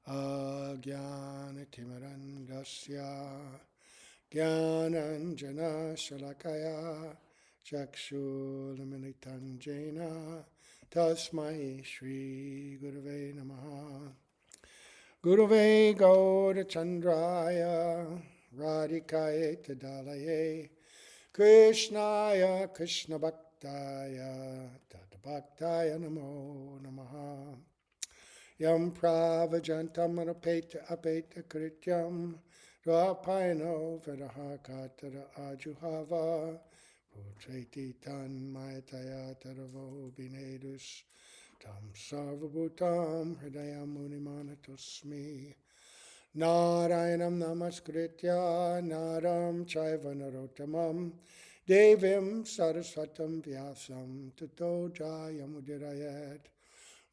Ajnanatimirandasya Jnananjana Shalakaya Chakshulmilitam Jena Tasmai Shri Gurave Namaha. Gurave Gaura Chandraya Radhikaye Tadalaye Krishnaya Krishna Bhaktaya Tadabhaktaya Namo Namaha. Yam Pravajantam Apeta Apeta Krityam Rapaino Vadaha Katara Ajuhava Putreti Tan Mayataya Taravo Binedus Tam Sarvabhutam Hridayam Munimanatosmi Narayanam Namaskritya Naram Chaiva Narottamam Devim Saraswatam Vyasam Tato Jayamudirayat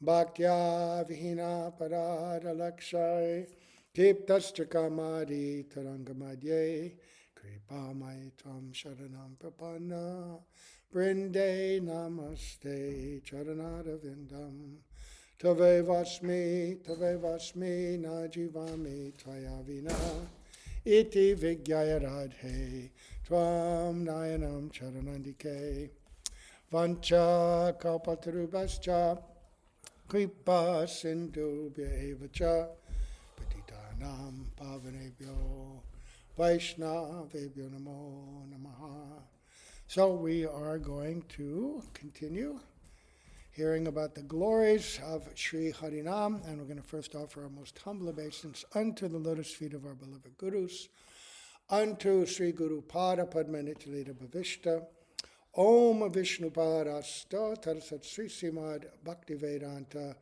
Bhaktya Vihina Parada Lakshai Tiptascha Kamadi Tarangamadye Kripa Maitam Sharanam Prapanna Brinde Namaste Charanada Vindam Tave Vasmi Najivami Tvayavina Iti Vigyaya Radhe Tvam Nayanam Charanandike Vancha Kalpatarubhascha Kripa Sindhubhya Evacha Patitanam Pavanebhyo Vaishnavebhyo Namo Namaha. So we are going to continue hearing about the glories of Sri Harinam, and we're going to first offer our most humble obeisance unto the lotus feet of our beloved Gurus, unto Sri Guru Pada Padma Nitilita Bhavishta, Om Vishnu Padasta Tarasat Sri Srimad Bhaktivedanta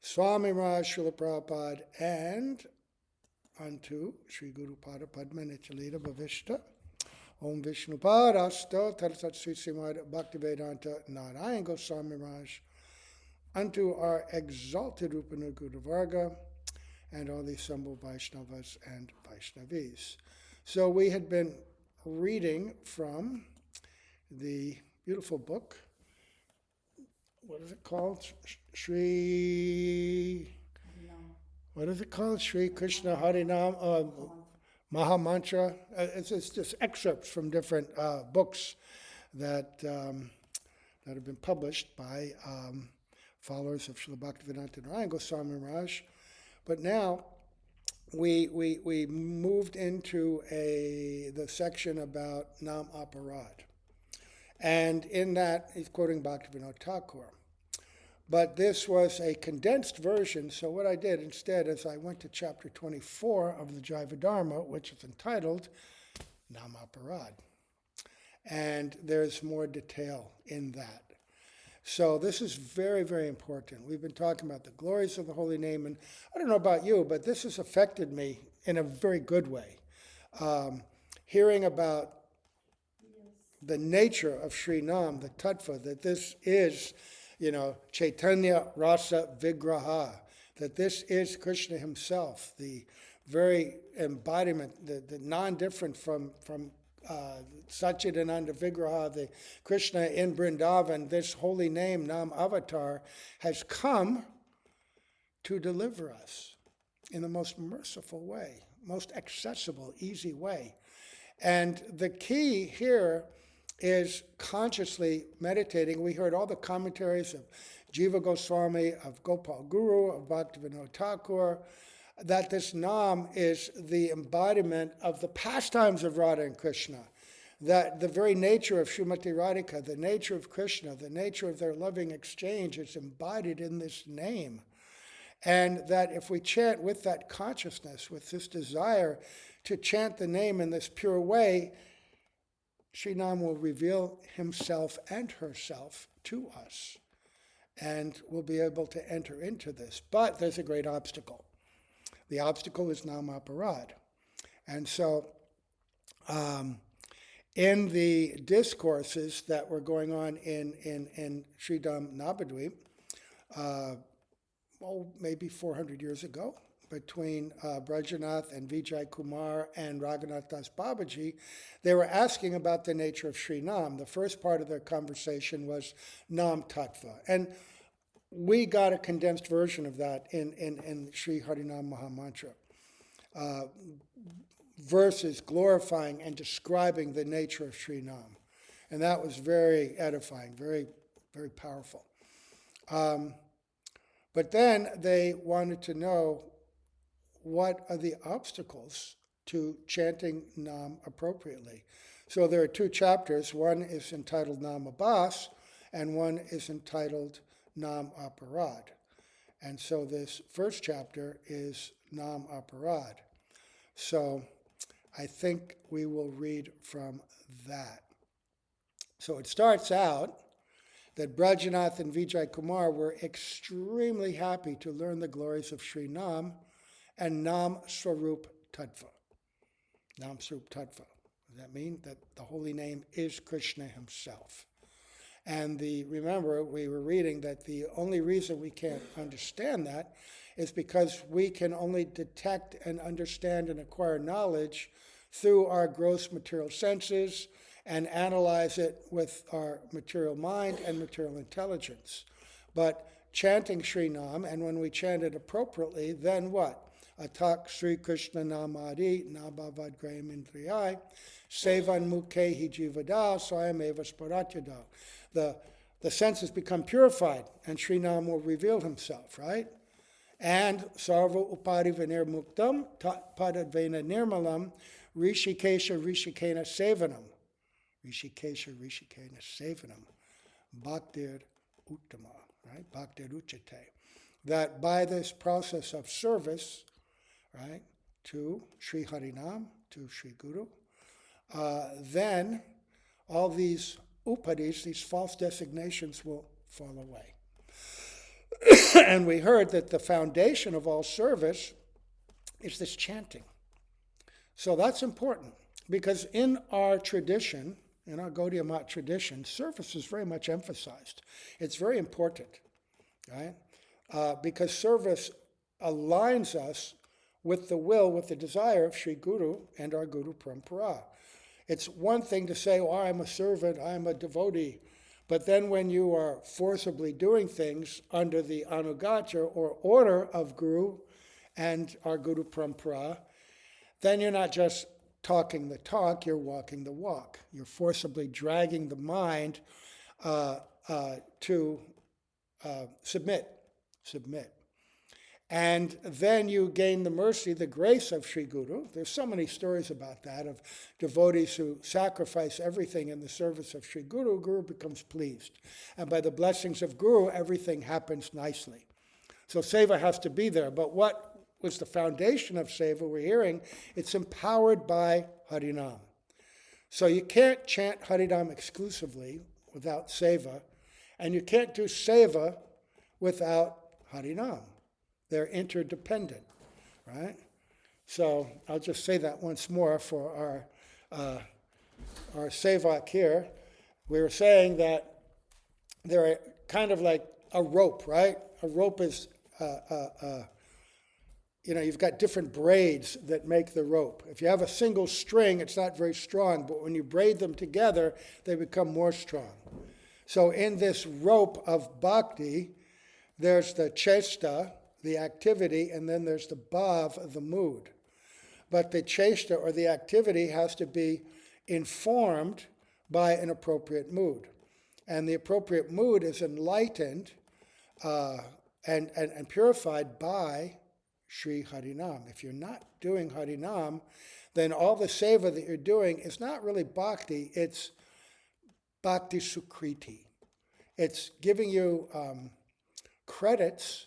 Swami Raj Srila Prabhupada, and unto Sri Guru Pada Padma Nitilita Bhavishta, Om Vishnu Padasta Tarasat Sri Srimad Bhaktivedanta Narayan Goswami Raj, unto our exalted Rupana Guru Varga, and all the assembled Vaishnavas and Vaishnavis. So we had been reading from the beautiful book, what is it called? Sri Krishna Harinam Mahamantra. It's just excerpts from different books that have been published by followers of Srila Bhaktivinoda Narayana Goswami Maharaj. But now we moved into the section about Nama Aparadha. And in that, he's quoting Bhaktivinoda Thakur. But this was a condensed version, so what I did instead is I went to chapter 24 of the Jaiva Dharma, which is entitled Nama Aparadha. And there's more detail in that. So this is very, very important. We've been talking about the glories of the holy name, and I don't know about you, but this has affected me in a very good way. Hearing about the nature of Sri Nam, the tattva, that this is, Chaitanya Rasa Vigraha, that this is Krishna himself, the very embodiment, the non-different from Satchidananda Vigraha, the Krishna in Vrindavan. This holy name, Nam Avatar, has come to deliver us in the most merciful way, most accessible, easy way. And the key here is consciously meditating. We heard all the commentaries of Jiva Goswami, of Gopal Guru, of Bhaktivinoda Thakur, that this Nam is the embodiment of the pastimes of Radha and Krishna, that the very nature of Srimati Radhika, the nature of Krishna, the nature of their loving exchange is embodied in this name. And that if we chant with that consciousness, with this desire to chant the name in this pure way, Sri Nam will reveal himself and herself to us, and we'll be able to enter into this. But there's a great obstacle. The obstacle is Nama Aparadha. And so in the discourses that were going on in Sridham Navadvip, maybe 400 years ago, between Brajanath and Vijay Kumar and Raghunath Das Babaji, they were asking about the nature of Sri Nam. The first part of their conversation was Nam Tattva. And we got a condensed version of that in Sri Harinam Mahamantra. Verses glorifying and describing the nature of Sri Nam. And that was very edifying, very, very powerful. But then they wanted to know, what are the obstacles to chanting Nam appropriately? So there are two chapters. One is entitled Nama Bas, and one is entitled Nama Aparadha. And so this first chapter is Nama Aparadha. So I think we will read from that. So it starts out that Brajanath and Vijay Kumar were extremely happy to learn the glories of Sri Nam and Nam Swarup Tattva. Nam Swarup Tattva. Does that mean that the holy name is Krishna himself? And remember, we were reading that the only reason we can't understand that is because we can only detect and understand and acquire knowledge through our gross material senses and analyze it with our material mind and material intelligence. But chanting Sri Nam, and when we chant it appropriately, then what? Atak Sri Krishna Namadi Nabhavad Graham Indriyai Sevan Mukhe Jivada Swayam Eva Sparatyada. The senses become purified, and Sri Nam will reveal himself, right? And Sarva Upadi Vinir Muktam Padadvena Nirmalam Rishikesha Rishikena Sevanam. Rishikesha Rishikena Sevanam. Bhaktir Uttama, right? Bhaktir Uchate. That by this process of service, right, to Sri Harinam, to Sri Guru, then all these upadis, these false designations, will fall away. And we heard that the foundation of all service is this chanting. So that's important, because in our tradition, in our Gaudiya Math tradition, service is very much emphasized. It's very important, right? Because service aligns us with the will, with the desire of Sri Guru and our Guru Parampara. It's one thing to say, oh, I'm a servant, I'm a devotee, but then when you are forcibly doing things under the anugatya or order of Guru and our Guru Parampara, then you're not just talking the talk, you're walking the walk. You're forcibly dragging the mind to submit. And then you gain the mercy, the grace of Sri Guru. There's so many stories about that, of devotees who sacrifice everything in the service of Sri Guru. Guru becomes pleased. And by the blessings of Guru, everything happens nicely. So seva has to be there. But what was the foundation of seva? We're hearing it's empowered by Harinam. So you can't chant Harinam exclusively without seva, and you can't do seva without Harinam. They're interdependent, right? So I'll just say that once more for our sevak here. We were saying that they're kind of like a rope, right? A rope is, you've got different braids that make the rope. If you have a single string, it's not very strong, but when you braid them together, they become more strong. So in this rope of bhakti, there's the chesta, the activity, and then there's the bhav, the mood. But the chesta, or the activity, has to be informed by an appropriate mood. And the appropriate mood is enlightened and purified by Sri Harinam. If you're not doing Harinam, then all the seva that you're doing is not really bhakti, it's bhakti sukriti. It's giving you credits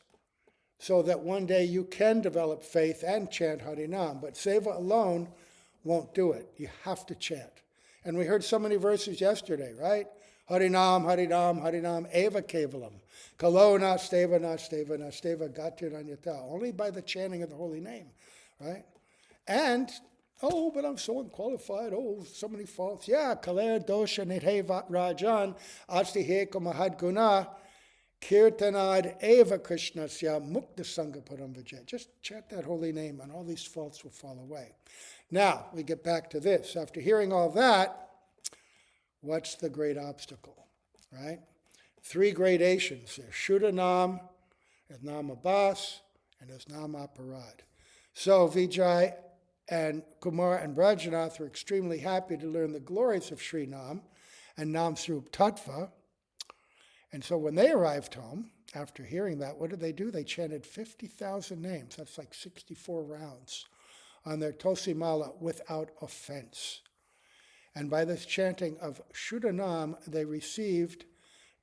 so that one day you can develop faith and chant Harinam. But seva alone won't do it. You have to chant. And we heard so many verses yesterday, right? Harinam, Harinam, Harinam, eva kevalam. Kalo nasteva, nasteva, nasteva, gatir anyata. Only by the chanting of the holy name, right? And, but I'm so unqualified. So many faults. Yeah, kaler dosha nidhevat rajan, astiheko mahad guna. Kirtanad eva krishnasya mukta sangha param vijay. Just chant that holy name and all these faults will fall away. Now, we get back to this. After hearing all that, what's the great obstacle, right? three gradations. There's Shuddhanam, there's Nama Bas, and there's Nama Aparadha. So Vijay and Kumar and Brajanath were extremely happy to learn the glories of Sri Nam and Nam Swarup Tattva. And so when they arrived home, after hearing that, what did they do? They chanted 50,000 names. That's like 64 rounds on their Tulsi Mala without offense. And by this chanting of Shuddhanam, they received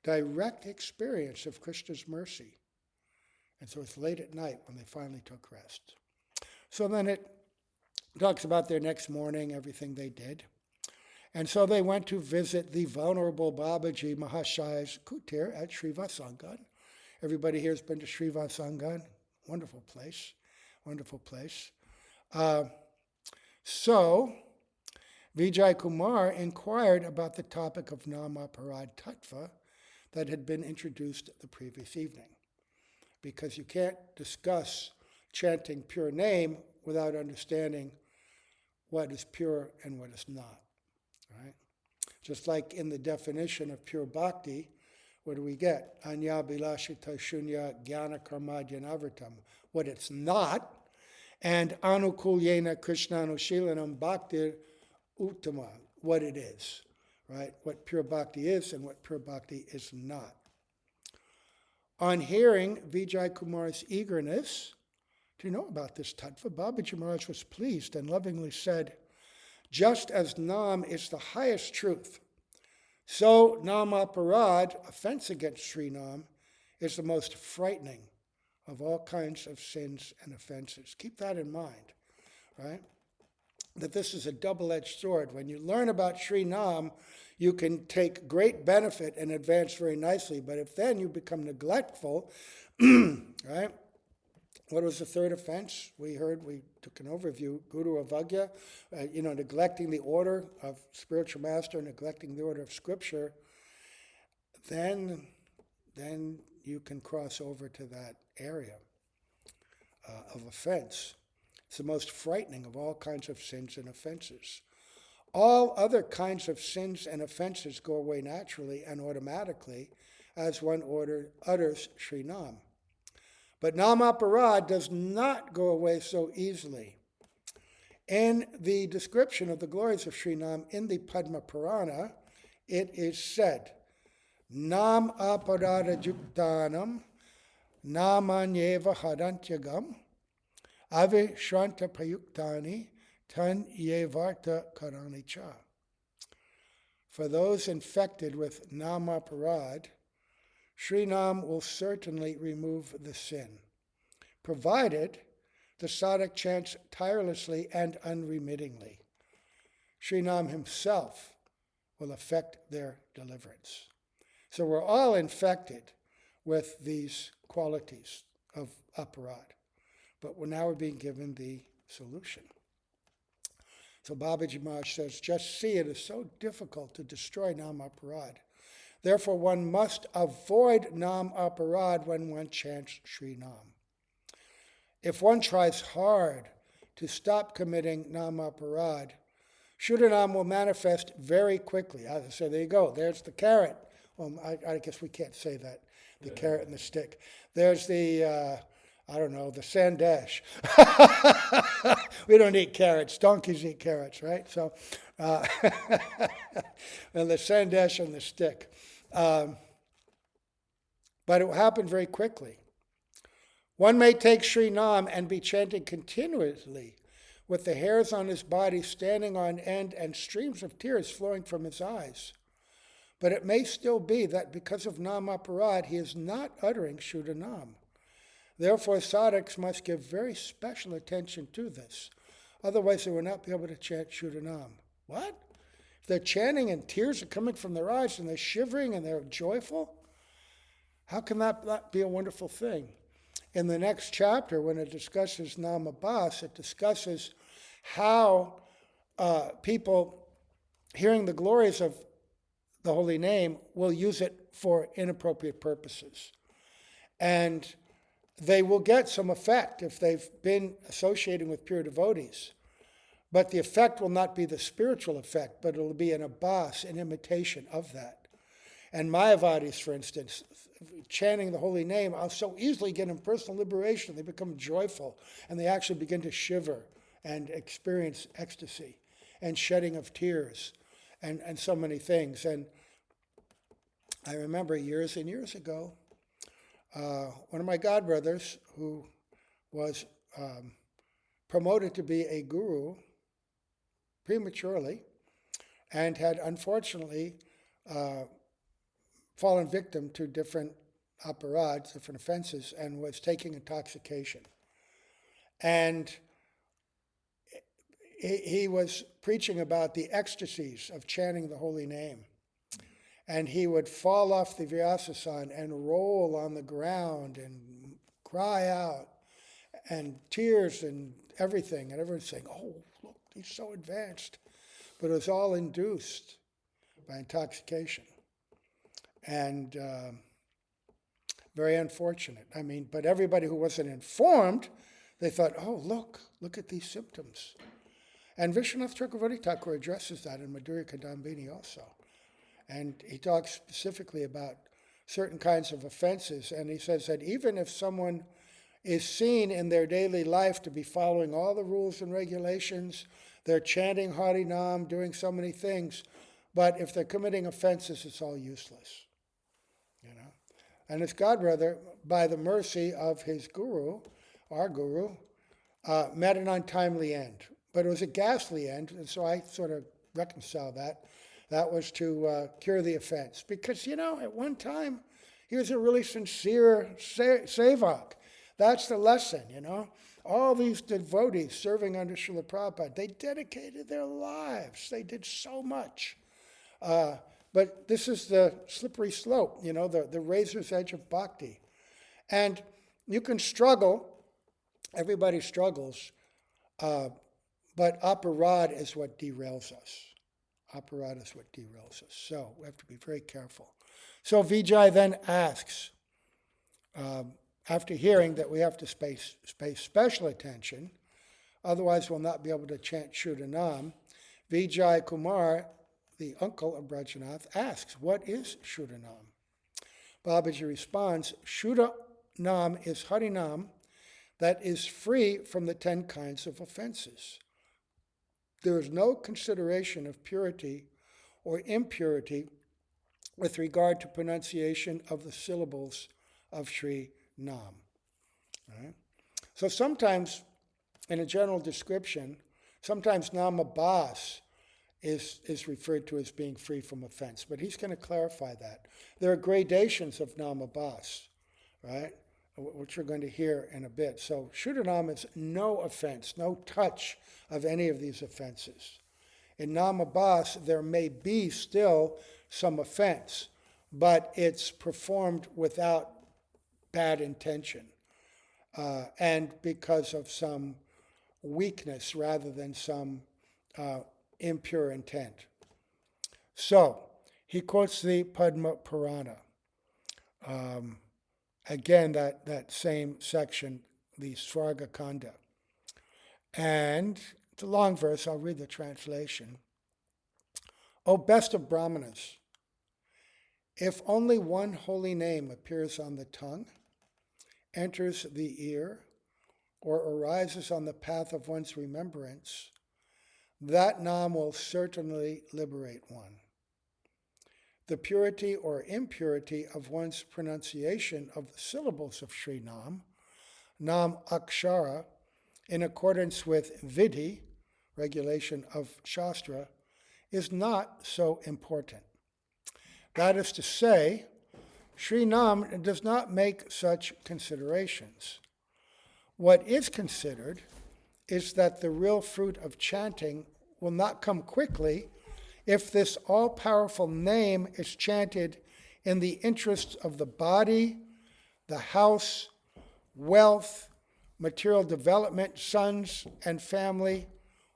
direct experience of Krishna's mercy. And so it's late at night when they finally took rest. So then it talks about their next morning, everything they did. And so they went to visit the Venerable Babaji Mahashaya's kutir at Srivasangan. Everybody here has been to Srivasangan. Wonderful place. Wonderful place. So Vijay Kumar inquired about the topic of Nama Aparadha Tattva that had been introduced the previous evening. Because you can't discuss chanting pure name without understanding what is pure and what is not. Right? Just like in the definition of pure bhakti, what do we get? Anya bilashita shunya jnana karmadhyanavartam. What it's not. And anukulyena krishnanushilanam bhaktir uttama. What it is. Right? What pure bhakti is and what pure bhakti is not. On hearing Vijay Kumar's eagerness to know about this tattva, Babaji Maharaj was pleased and lovingly said, just as Nam is the highest truth, so Nama Aparadha, offense against Sri Nam, is the most frightening of all kinds of sins and offenses. Keep that in mind, right? That this is a double-edged sword. When you learn about Sri Nam, you can take great benefit and advance very nicely. But if then you become neglectful, right? What was the third offense? We took an overview, Guru Avagya, neglecting the order of spiritual master, neglecting the order of scripture, then you can cross over to that area of offense. It's the most frightening of all kinds of sins and offenses. All other kinds of sins and offenses go away naturally and automatically as one utters Sri Nam. But Nama Aparadha does not go away so easily. In the description of the glories of Sri Nam in the Padma Purana, it is said, Nama Aparadha Juktanam Namanyeva Hadantyagam Avishranta Payuktani Tan Yevarta Karani Cha. For those infected with Nama Aparadha, Sri Nam will certainly remove the sin, provided the sadhak chants tirelessly and unremittingly. Sri Nam himself will effect their deliverance. So we're all infected with these qualities of aparadha, but we're being given the solution. So Babaji Maharaj says, just see, it is so difficult to destroy Nama Aparadha. Therefore, one must avoid Nama Aparadha when one chants Sri Nam. If one tries hard to stop committing Nama Aparadha, Shuddhanam will manifest very quickly. So there you go. There's the carrot. Well, I guess we can't say that. The carrot and the stick. There's the, the sandesh. We don't eat carrots. Donkeys eat carrots, right? So, and the sandesh and the stick. But it will happen very quickly. One may take Sri Nam and be chanting continuously with the hairs on his body standing on end and streams of tears flowing from his eyes. But it may still be that because of Nama Aparadha, he is not uttering Shuddhanam. Therefore, sadhaks must give very special attention to this. Otherwise, they will not be able to chant Shuddhanam. What? If they're chanting and tears are coming from their eyes and they're shivering and they're joyful, how can that not be a wonderful thing? In the next chapter, when it discusses Nama Bas, it discusses how people hearing the glories of the holy name will use it for inappropriate purposes. And they will get some effect if they've been associating with pure devotees. But the effect will not be the spiritual effect, but it will be an abhas, an imitation of that. And Mayavadis, for instance, chanting the holy name, I'll so easily get in personal liberation. They become joyful, and they actually begin to shiver and experience ecstasy and shedding of tears and so many things. And I remember years and years ago, one of my godbrothers, who was promoted to be a guru prematurely and had unfortunately fallen victim to different aparadhas, different offenses, and was taking intoxication. And he was preaching about the ecstasies of chanting the holy name. And he would fall off the Vyasasana and roll on the ground and cry out, and tears and everything. And everyone's saying, oh, look, he's so advanced. But it was all induced by intoxication. And very unfortunate. I mean, but everybody who wasn't informed, they thought, oh, look at these symptoms. And Vishwanath Chakravarti Thakur addresses that in Madhurya Kadambini also. And he talks specifically about certain kinds of offenses. And he says that even if someone is seen in their daily life to be following all the rules and regulations, they're chanting Harinam, doing so many things, but if they're committing offenses, it's all useless. You know? And his godbrother, by the mercy of his guru, our guru, met an untimely end. But it was a ghastly end, and so I sort of reconcile that. That was to cure the offense. Because, at one time, he was a really sincere sevak. That's the lesson, All these devotees serving under Srila Prabhupada, they dedicated their lives. They did so much. But this is the slippery slope, the razor's edge of bhakti. And you can struggle. Everybody struggles. But aparadha is what derails us. Aparadha is what derails us. So we have to be very careful. So Vijay then asks, after hearing that we have to pay special attention, otherwise we'll not be able to chant Shuddhanam, Vijay Kumar, the uncle of Brajanath, asks, what is Shuddhanam? Babaji responds, Shuddhanam is Harinam that is free from the 10 kinds of offenses. There is no consideration of purity or impurity with regard to pronunciation of the syllables of Sri Nam. Right? So sometimes, in a general description, sometimes Nama Bas is referred to as being free from offense, but he's going to clarify that. There are gradations of Nama Bas, right, which we're going to hear in a bit. So Shuddhanam is no offense, no touch of any of these offenses. In Nama Bas, there may be still some offense, but it's performed without bad intention and because of some weakness rather than some impure intent. So, he quotes the Padma Purana. Again, that same section, the Svarga Kanda. And it's a long verse, I'll read the translation. O best of Brahmanas, if only one holy name appears on the tongue, enters the ear, or arises on the path of one's remembrance, that nam will certainly liberate one. The purity or impurity of one's pronunciation of the syllables of Sri Nam, Nam Akshara, in accordance with Vidhi, regulation of Shastra, is not so important. That is to say, Sri Nam does not make such considerations. What is considered is that the real fruit of chanting will not come quickly if this all-powerful name is chanted in the interests of the body, the house, wealth, material development, sons and family,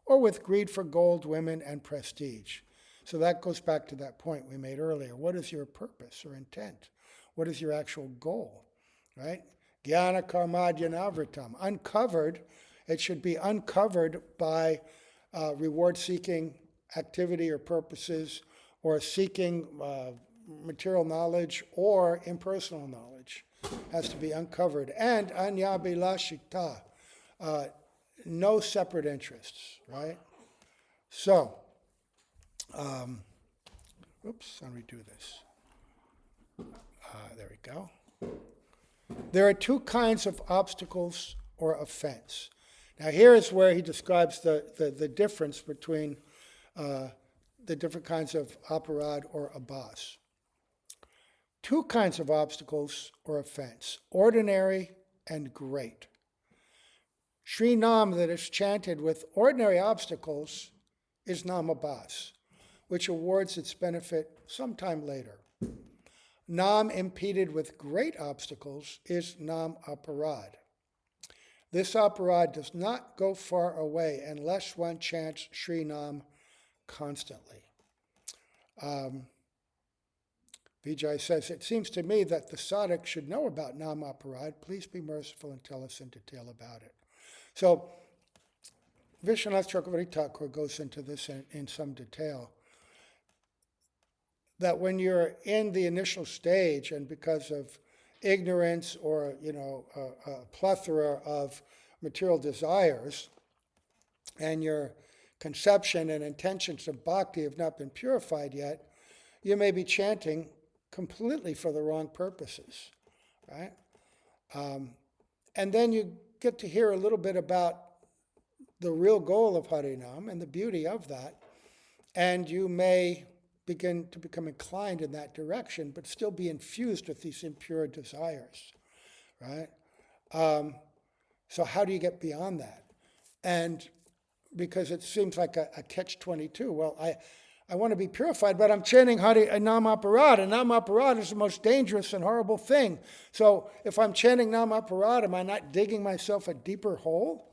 or with greed for gold, women, and prestige. So that goes back to that point we made earlier. What is your purpose or intent? What is your actual goal, right? Jnana karmadhyanavritam. Uncovered, it should be uncovered by reward-seeking activity or purposes, or seeking material knowledge or impersonal knowledge has to be uncovered. And anyabhilashita, no separate interests, right? So, oops, I'll redo this. There we go. There are two kinds of obstacles or offense. Now here is where he describes the difference between the different kinds of aparad or abhas. Two kinds of obstacles or offense, ordinary and great. Sri Nam that is chanted with ordinary obstacles is Namabhas, which awards its benefit sometime later. Nam impeded with great obstacles is Nama Aparadha. This aparadha does not go far away unless one chants Sri Nam constantly. Vijay says, it seems to me that the sadhak should know about Nama Aparadha. Please be merciful and tell us in detail about it. So, Vishwanath Chakravarti Thakur goes into this in some detail. That when you're in the initial stage and because of ignorance or, a plethora of material desires, and your conception and intentions of bhakti have not been purified yet, you may be chanting completely for the wrong purposes, right? And then you get to hear a little bit about the real goal of Harinam and the beauty of that, and you may begin to become inclined in that direction, but still be infused with these impure desires, right? So how do you get beyond that? And because it seems like a catch-22. Well, I want to be purified, but I'm chanting Nama Aparadha, and Nama Aparadha is the most dangerous and horrible thing. So if I'm chanting Nama Aparadha, am I not digging myself a deeper hole?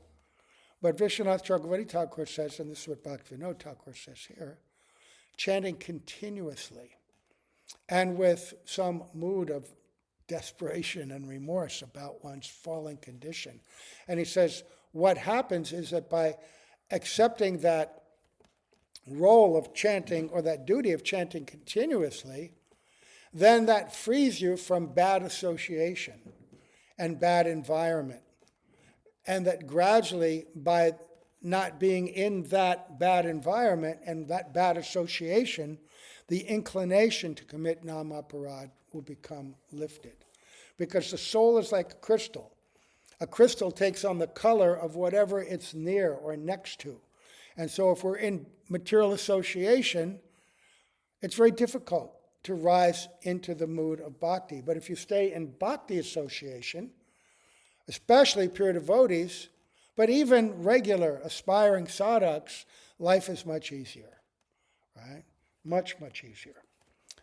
But Vishwanath Chakravarti Thakur says, and this is what Bhaktivinoda Thakur says here, chanting continuously and with some mood of desperation and remorse about one's fallen condition. And he says, what happens is that by accepting that role of chanting or that duty of chanting continuously, then that frees you from bad association and bad environment. And that gradually, by not being in that bad environment and that bad association, the inclination to commit Nama Aparadha will become lifted. Because the soul is like a crystal. A crystal takes on the color of whatever it's near or next to. And so if we're in material association, it's very difficult to rise into the mood of bhakti. But if you stay in bhakti association, especially pure devotees, but even regular aspiring sadhaks, life is much easier, right? Much, much easier.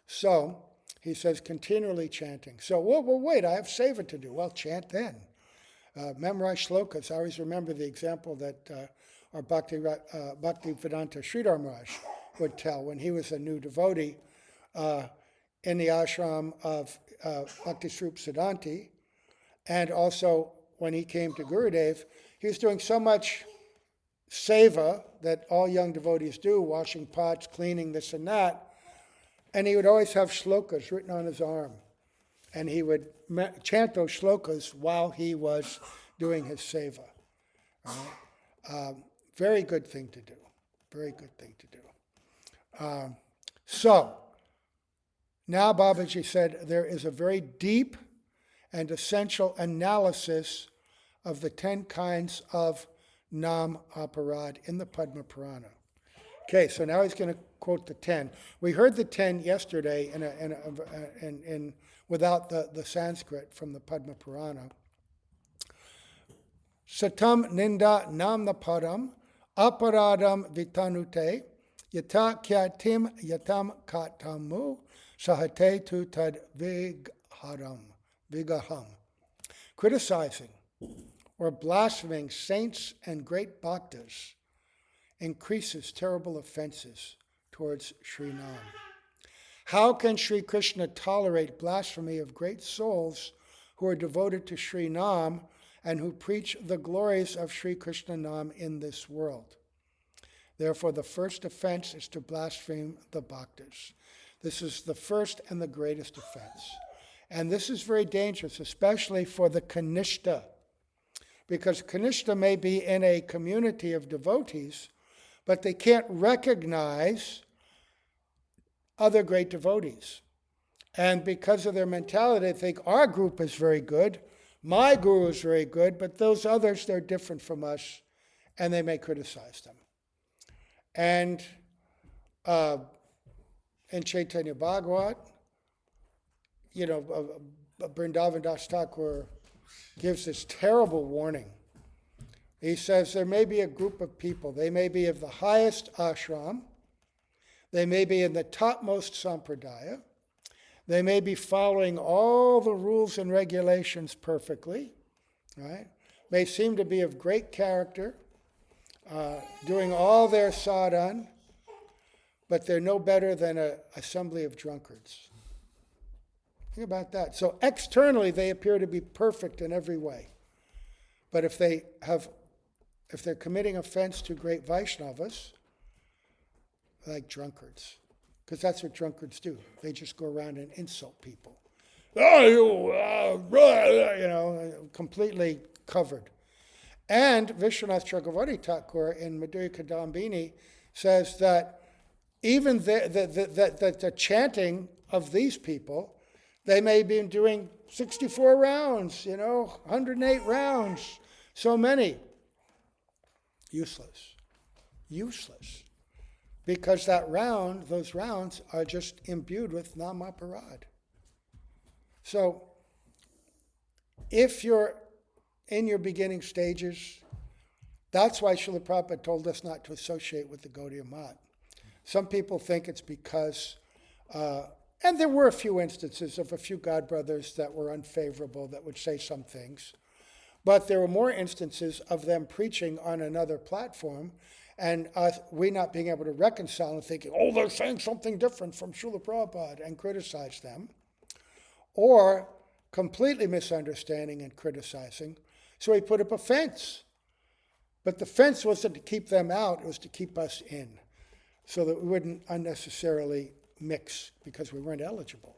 So, he says, continually chanting. So, well, wait, I have seva to do. Well, chant then. Memorize shlokas. I always remember the example that our Bhaktivedanta Sridhar Maharaj would tell when he was a new devotee in the ashram of Bhakti Swarup Siddhanti, and also when he came to Gurudev. He was doing so much seva that all young devotees do, washing pots, cleaning this and that, and he would always have shlokas written on his arm. And he would chant those shlokas while he was doing his seva. Right? Very good thing to do. Very good thing to do. So, now Babaji said there is a very deep and essential analysis of the 10 kinds of Nama Aparadha in the Padma Purana. Okay, so now he's going to quote the 10. We heard the 10 yesterday in without the Sanskrit from the Padma Purana. Satam ninda namna padam aparadam vitanute yata kyatim yatam katamu sahate tu tad vigaham. Criticizing or blaspheming saints and great bhaktas increases terrible offenses towards Sri Nam. How can Sri Krishna tolerate blasphemy of great souls who are devoted to Sri Nam and who preach the glories of Sri Krishna Nam in this world? Therefore, the first offense is to blaspheme the bhaktas. This is the first and the greatest offense. And this is very dangerous, especially for the Kanishta, because Kanishta may be in a community of devotees, but they can't recognize other great devotees. And because of their mentality, they think our group is very good, my guru is very good, but those others, they're different from us, and they may criticize them. And in Chaitanya Bhagavat, Vrindavan Das Thakur gives this terrible warning. He says there may be a group of people, they may be of the highest ashram, they may be in the topmost sampradaya, they may be following all the rules and regulations perfectly, right? May seem to be of great character, doing all their sadhana, but they're no better than an assembly of drunkards. Think about that. So externally, they appear to be perfect in every way. But if they're committing offense to great Vaishnavas, like drunkards, because that's what drunkards do. They just go around and insult people. Completely covered. And Vishwanath Chakravarti Thakur in Madhurya Kadambini says that even the chanting of these people, they may be doing 64 rounds, 108 rounds, so many. Useless. Because those rounds are just imbued with Nama Aparadha. So, if you're in your beginning stages, that's why Srila Prabhupada told us not to associate with the Gaudiya Math. Some people think it's because, and there were a few instances of a few godbrothers that were unfavorable that would say some things, but there were more instances of them preaching on another platform and we not being able to reconcile and thinking, they're saying something different from Srila Prabhupada, and criticize them, or completely misunderstanding and criticizing. So he put up a fence. But the fence wasn't to keep them out, it was to keep us in, so that we wouldn't unnecessarily mix because we weren't eligible.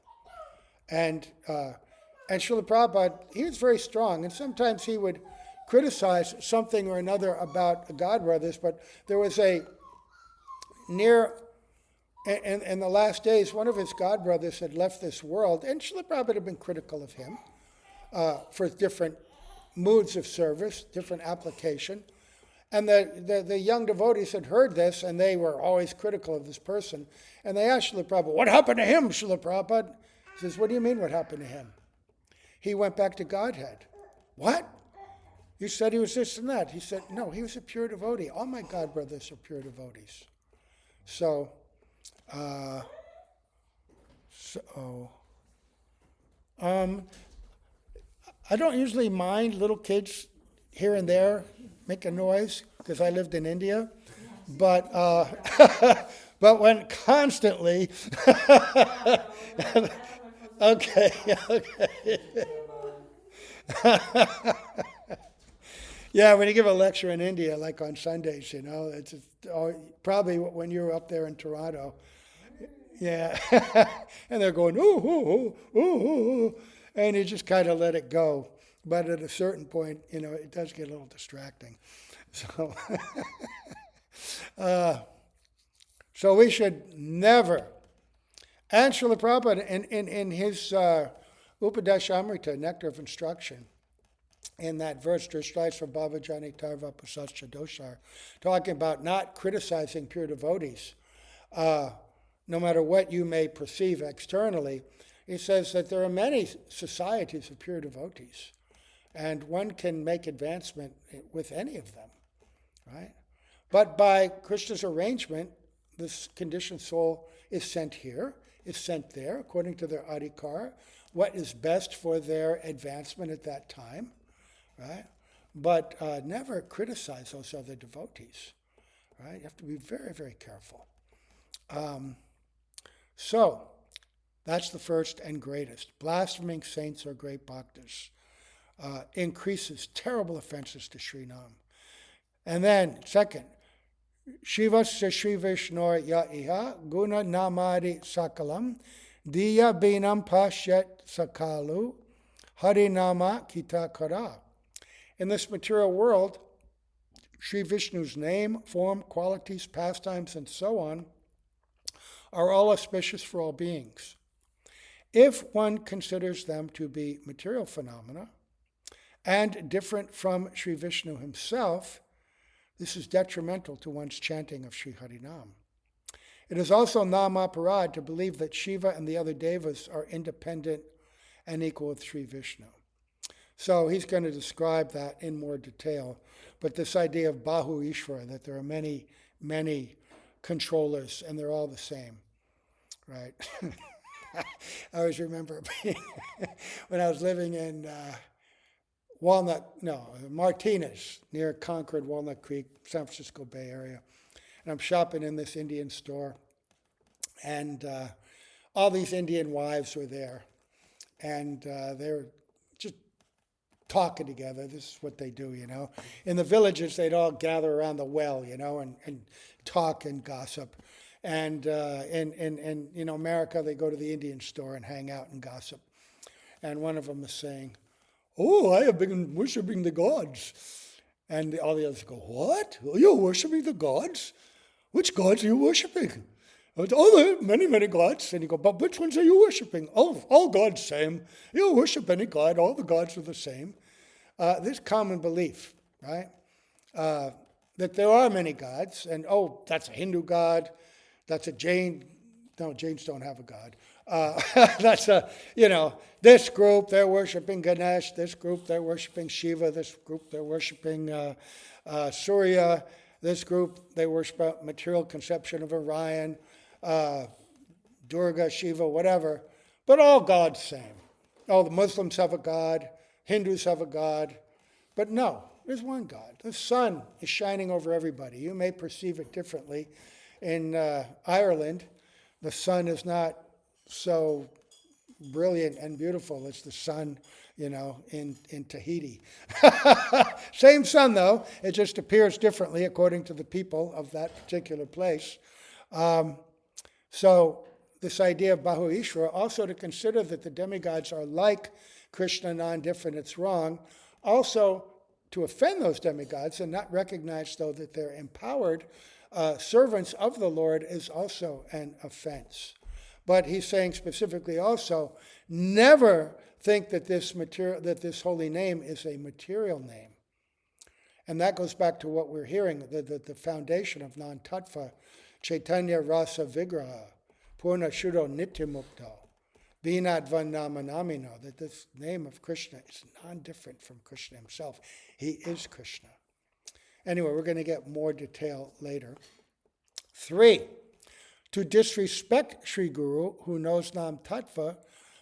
And Srila Prabhupada, he was very strong, and sometimes he would criticize something or another about the godbrothers, but there was in the last days, one of his godbrothers had left this world, and Srila Prabhupada had been critical of him for different moods of service, different application. And the young devotees had heard this, and they were always critical of this person. And they asked Srila Prabhupada, what happened to him, Srila Prabhupada? He says, what do you mean what happened to him? He went back to Godhead. What? You said he was this and that. He said, no, he was a pure devotee. All my godbrothers are pure devotees. So, I don't usually mind little kids here and there making noise because I lived in India, but but when constantly, okay. Yeah, when you give a lecture in India, like on Sundays, it's probably when you were up there in Toronto. Yeah, and they're going, ooh, ooh, ooh, ooh, ooh, and you just kind of let it go. But at a certain point, it does get a little distracting. So, so we should never. And Srila Prabhupada, in his Upadeshamrita, Nectar of Instruction, in that verse, Drishtaisva Bhavajani Tarva Pasascha Dosar, talking about not criticizing pure devotees, no matter what you may perceive externally, he says that there are many societies of pure devotees, and one can make advancement with any of them, right? But by Krishna's arrangement, this conditioned soul is sent here, is sent there, according to their adhikar, what is best for their advancement at that time, right? But never criticize those other devotees, right? You have to be very, very careful. So, that's the first and greatest. Blaspheming saints or great bhaktas increases terrible offenses to Sri Nam. And then, second, Shivasya Shri Vishnor Ya Iha Guna Namadi Sakalam Diya Binam Pashyat Sakalu Harinama Kita Kara. In this material world, Sri Vishnu's name, form, qualities, pastimes, and so on are all auspicious for all beings. If one considers them to be material phenomena and different from Sri Vishnu himself, this is detrimental to one's chanting of Sri Harinam. It is also Nama Aparadha to believe that Shiva and the other devas are independent and equal with Sri Vishnu. So he's going to describe that in more detail. But this idea of Bahu Ishvara, that there are many, many controllers and they're all the same, right? I always remember when I was living in Martinez, near Concord, Walnut Creek, San Francisco Bay Area. And I'm shopping in this Indian store. And all these Indian wives were there. And they were just talking together. This is what they do, In the villages, they'd all gather around the well, and talk and gossip. And in America, they go to the Indian store and hang out and gossip. And one of them is saying, "Oh, I have been worshiping the gods." And all the others go, "What? You're worshiping the gods? Which gods are you worshiping?" "Oh, there are many, many gods." And you go, "But which ones are you worshiping?" "Oh, all gods same. You worship any god, all the gods are the same." This common belief, right? That there are many gods, and that's a Hindu god, that's a Jain. No, Jains don't have a god. That's this group, they're worshiping Ganesh. This group, they're worshiping Shiva. This group, they're worshiping Surya. This group, they worship a material conception of Orion, Durga, Shiva, whatever. But all gods same. The Muslims have a god. Hindus have a god. But no, there's one God. The sun is shining over everybody. You may perceive it differently. In Ireland, the sun is not so brilliant and beautiful as the sun, in Tahiti. Same sun, though. It just appears differently according to the people of that particular place. So this idea of Bahu Ishvara, also to consider that the demigods are like Krishna, non-different, it's wrong. Also, to offend those demigods and not recognize, though, that they're empowered servants of the Lord is also an offense. But he's saying specifically also, never think that this holy name is a material name. And that goes back to what we're hearing, the foundation of non-tattva, Chaitanya Rasa Vigraha, Purna Shuddho Nityamukto, Vinadvan Nama Namino, that this name of Krishna is non-different from Krishna himself. He is Krishna. Anyway, we're going to get more detail later. 3, to disrespect Sri Guru, who knows Nam Tattva,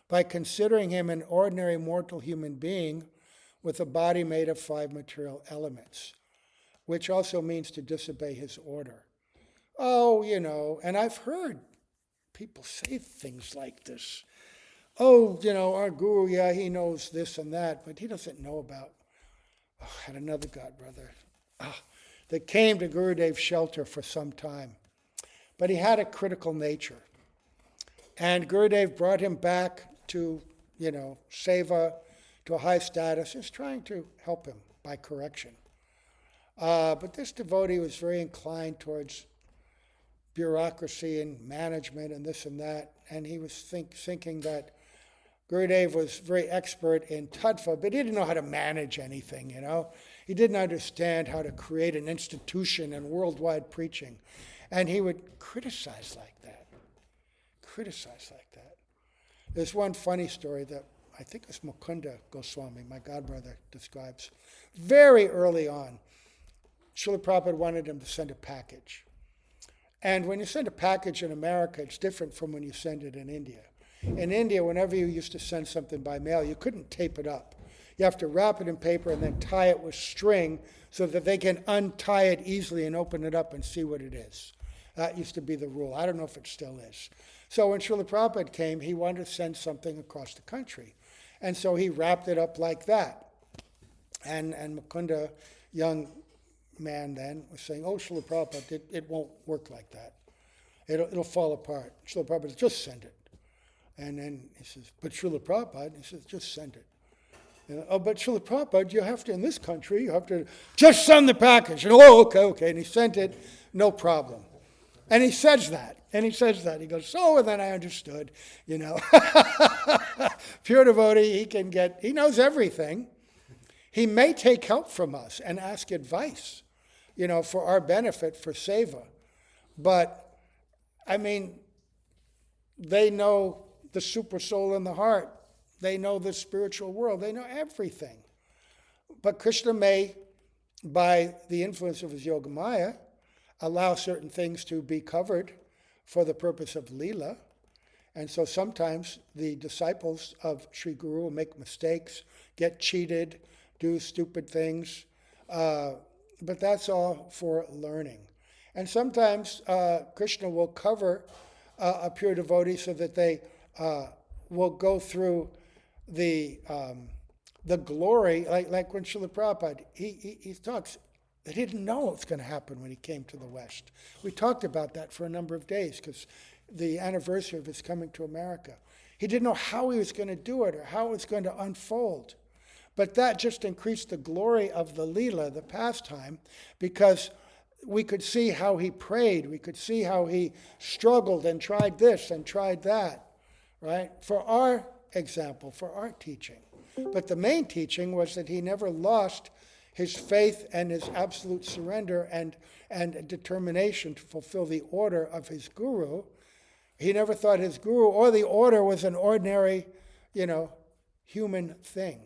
by considering him an ordinary mortal human being with a body made of 5 material elements, which also means to disobey his order. And I've heard people say things like this. Our Guru, he knows this and that, but he doesn't know about, I had another god brother that came to Gurudev's shelter for some time. But he had a critical nature. And Gurudev brought him back to, seva, to a high status, just trying to help him by correction. But this devotee was very inclined towards bureaucracy and management and this and that, and he was thinking that Gurudev was very expert in tattva, but he didn't know how to manage anything, He didn't understand how to create an institution and worldwide preaching. And he would criticize like that. There's one funny story that I think it's Mukunda Goswami, my godbrother, describes. Very early on, Srila Prabhupada wanted him to send a package. And when you send a package in America, it's different from when you send it in India. In India, whenever you used to send something by mail, you couldn't tape it up. You have to wrap it in paper and then tie it with string so that they can untie it easily and open it up and see what it is. That used to be the rule. I don't know if it still is. So when Srila Prabhupada came, he wanted to send something across the country. And so he wrapped it up like that. And Mukunda, young man then was saying, oh, Srila Prabhupada, it won't work like that. It'll fall apart. Srila Prabhupada, just send it. And then he says, but Srila Prabhupada, he says, just send it. Oh, but Srila Prabhupada, you have to, in this country, you have to just send the package. And, oh, okay. And he sent it, no problem. And he says that. He goes, and then I understood, Pure devotee, he knows everything. He may take help from us and ask advice, for our benefit, for seva. But, they know the super soul in the heart. They know the spiritual world. They know everything. But Krishna may, by the influence of his Yogamaya, allow certain things to be covered for the purpose of Leela. And so sometimes the disciples of Sri Guru will make mistakes, get cheated, do stupid things. But that's all for learning. And sometimes Krishna will cover a pure devotee so that they will go through the glory, like when Srila Prabhupada, he talks, they didn't know what was going to happen when he came to the West. We talked about that for a number of days because the anniversary of his coming to America. He didn't know how he was going to do it or how it was going to unfold. But that just increased the glory of the Leela, the pastime, because we could see how he prayed. We could see how he struggled and tried this and tried that, right? For our example, for our teaching. But the main teaching was that he never lost his faith and his absolute surrender and determination to fulfill the order of his guru. He never thought his guru or the order was an ordinary, human thing.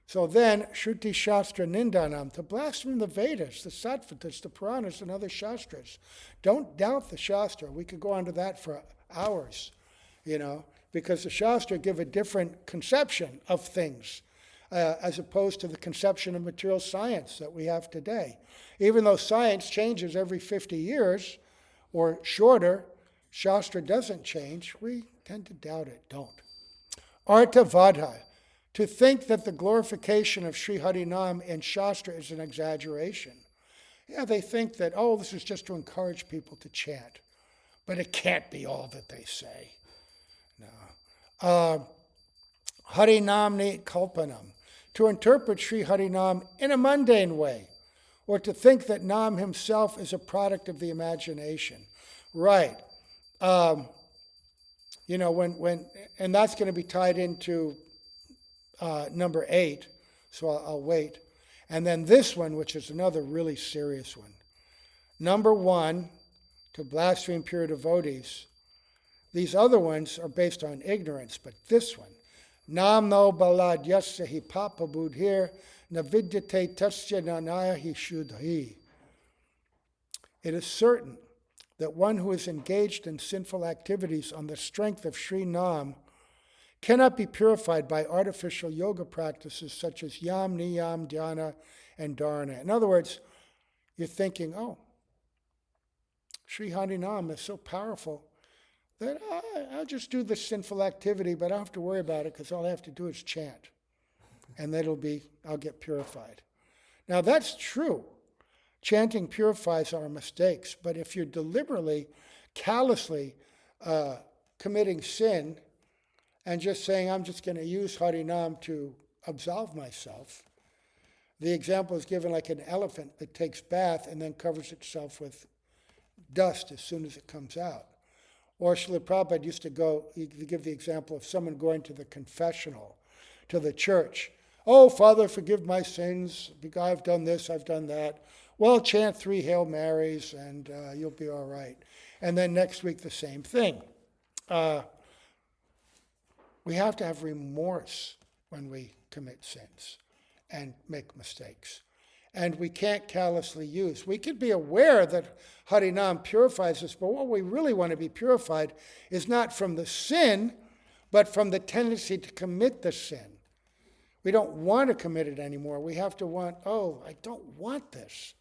So then, Shruti Shastra Nindanam, to blaspheme the Vedas, the Sattvatas, the Puranas, and other Shastras. Don't doubt the Shastra. We could go on to that for hours, because the Shastra give a different conception of things as opposed to the conception of material science that we have today. Even though science changes every 50 years or shorter, Shastra doesn't change. We tend to doubt it. Don't. Artavadha. To think that the glorification of Sri Harinam in Shastra is an exaggeration. Yeah, they think that, this is just to encourage people to chant. But it can't be all that they say. No. Harinamni Kalpanam. To interpret Sri Harinam in a mundane way. Or to think that Nam himself is a product of the imagination. Right. And that's going to be tied into number 8, so I'll wait. And then this one, which is another really serious one. Number 1, to blaspheme pure devotees. These other ones are based on ignorance, but this one, Nam no balad yasya hi papa budhir navidyate tasya nanaya hi shudhi. It is certain that one who is engaged in sinful activities on the strength of Sri Nam cannot be purified by artificial yoga practices such as yam, niyam, dhyana, and dharana. In other words, you're thinking, Sri Harinam is so powerful that I'll just do this sinful activity, but I don't have to worry about it because all I have to do is chant. And I'll get purified. Now that's true. Chanting purifies our mistakes, but if you're deliberately, callously committing sin, and just saying, I'm just going to use Harinam to absolve myself. The example is given like an elephant that takes bath and then covers itself with dust as soon as it comes out. Or Srila Prabhupada used to give the example of someone going to the confessional, to the church. Oh, Father, forgive my sins. I've done this, I've done that. Well, chant 3 Hail Marys and you'll be all right. And then next week, the same thing. We have to have remorse when we commit sins and make mistakes. And we can't callously use. We could be aware that Harinam purifies us, but what we really want to be purified is not from the sin, but from the tendency to commit the sin. We don't want to commit it anymore. We have to want, I don't want this.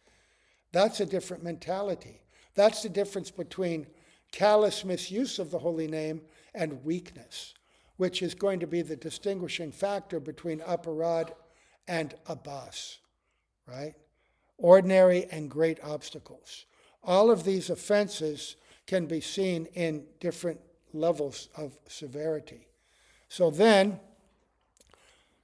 That's a different mentality. That's the difference between callous misuse of the holy name and weakness, which is going to be the distinguishing factor between aparad and abas, right? ordinary and great obstacles. All of these offenses can be seen in different levels of severity. So then,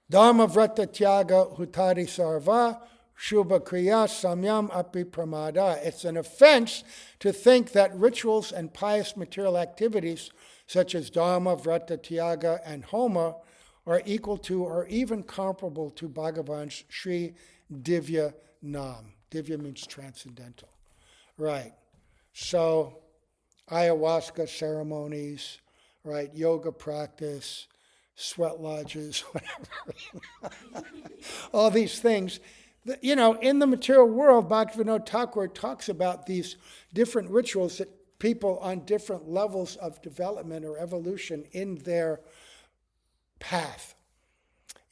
Dharma vrata tyaga hutari sarva shubha kriya samyam api pramada. It's an offense to think that rituals and pious material activities such as Dharma, Vrata, Tyaga, and Homa are equal to or even comparable to Bhagavan's Sri Divya Nam. Divya means transcendental. Right. So, ayahuasca ceremonies, right, yoga practice, sweat lodges, whatever. All these things. You know, in the material world, Bhaktivinoda Thakur talks about these different rituals that people on different levels of development or evolution in their path.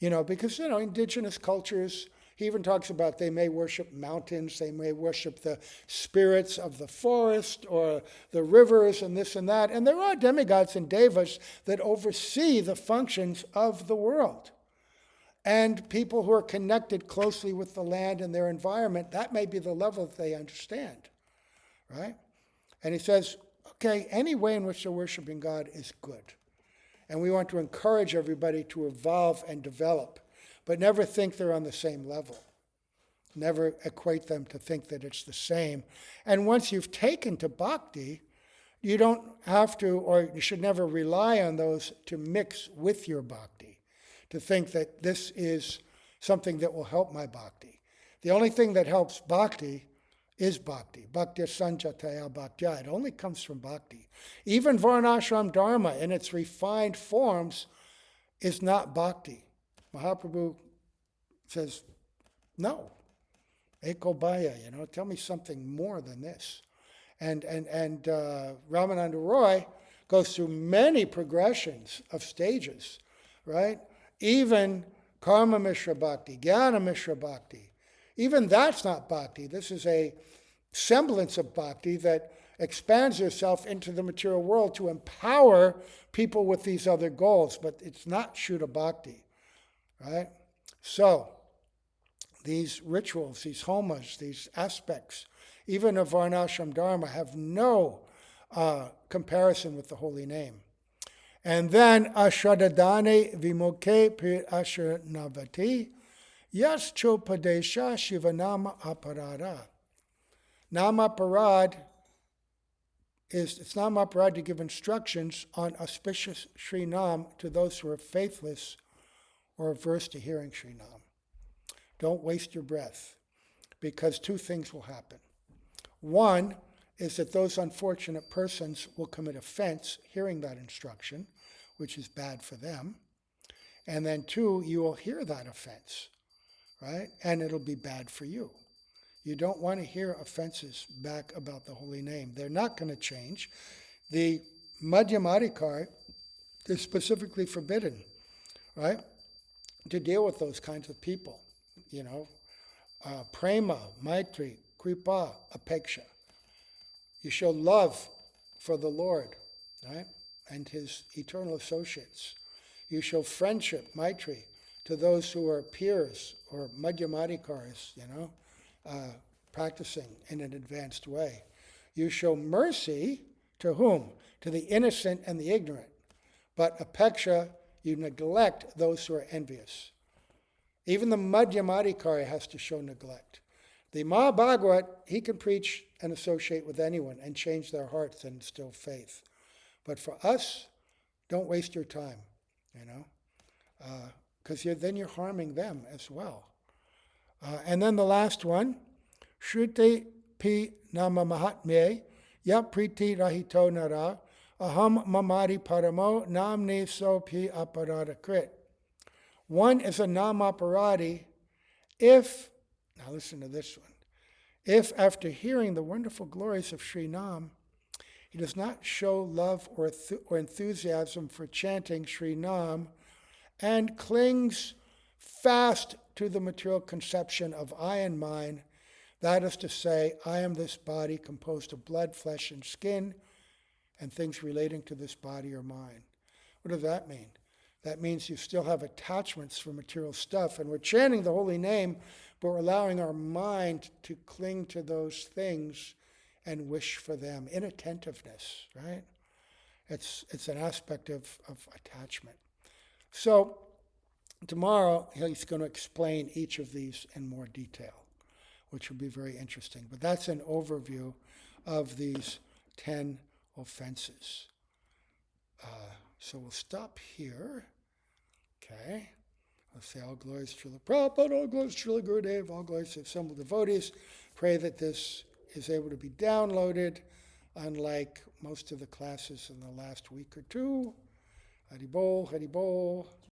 You know, because, you know, indigenous cultures, he even talks about they may worship mountains, they may worship the spirits of the forest or the rivers and this and that. And there are demigods and devas that oversee the functions of the world. And people who are connected closely with the land and their environment, that may be the level that they understand, right? And he says, okay, any way in which they're worshiping God is good. And we want to encourage everybody to evolve and develop, but never think they're on the same level. Never equate them to think that it's the same. And once you've taken to bhakti, you don't have to, or you should never rely on those to mix with your bhakti, to think that this is something that will help my bhakti. The only thing that helps bhakti is bhakti. Bhakti sanjataya bhaktya. It only comes from bhakti. Even varnashram dharma in its refined forms is not bhakti. Mahaprabhu says, no. Eko bhaya, you know, tell me something more than this. And Ramananda Roy goes through many progressions of stages, right? Even Karma Mishra Bhakti, Jnana Mishra Bhakti. Even that's not bhakti. This is a semblance of bhakti that expands itself into the material world to empower people with these other goals, but it's not Shuddha Bhakti, right? So, these rituals, these homas, these aspects, even of Varnashram Dharma, have no comparison with the holy name. And then Ashradadane Vimukhe Pri Ashanavati Yas Chopadesha Shiva Nama Aparadha. Nama Aparadha it's Nama Aparadha to give instructions on auspicious Sri Nam to those who are faithless or averse to hearing Sri Nam. Don't waste your breath, because two things will happen. One is that those unfortunate persons will commit offense hearing that instruction, which is bad for them. And then two, you will hear that offense, right? And it'll be bad for you. You don't want to hear offenses back about the holy name. They're not going to change. The Madhyamadikar is specifically forbidden, right, to deal with those kinds of people. You know, prema, maitri, kripa, apeksha. You show love for the Lord, right, and his eternal associates. You show friendship, maitri, to those who are peers or madhyamadikaras, you know, practicing in an advanced way. You show mercy to whom? To the innocent and the ignorant. But apeksha, you neglect those who are envious. Even the madhyamadikari has to show neglect. The Mahabhagavat, he can preach and associate with anyone and change their hearts and instill faith. But for us, don't waste your time, you know, because then you're harming them as well. And then the last one, Shruti pi nama mahatmye ya priti rahito nara aham mamari paramo namne so pi aparadha krit. One is a Nama Aparadha if, now listen to this one, if after hearing the wonderful glories of Sri Nam, he does not show love or enthusiasm for chanting Sri Nam and clings fast to the material conception of I and mine, that is to say, I am this body composed of blood, flesh, and skin, and things relating to this body are mine. What does that mean? that means you still have attachments for material stuff. And we're chanting the holy name, but we're allowing our mind to cling to those things and wish for them. Inattentiveness, right? It's an aspect of attachment. So tomorrow, he's going to explain each of these in more detail, which will be very interesting. But that's an overview of these 10 offenses. So we'll stop here. Okay. I'll say all glories to Srila Prabhupada, all glories to Srila Gurudev, all glories to assembled devotees. Pray that this is able to be downloaded, unlike most of the classes in the last week or two. Hari Bol, Hari Bol.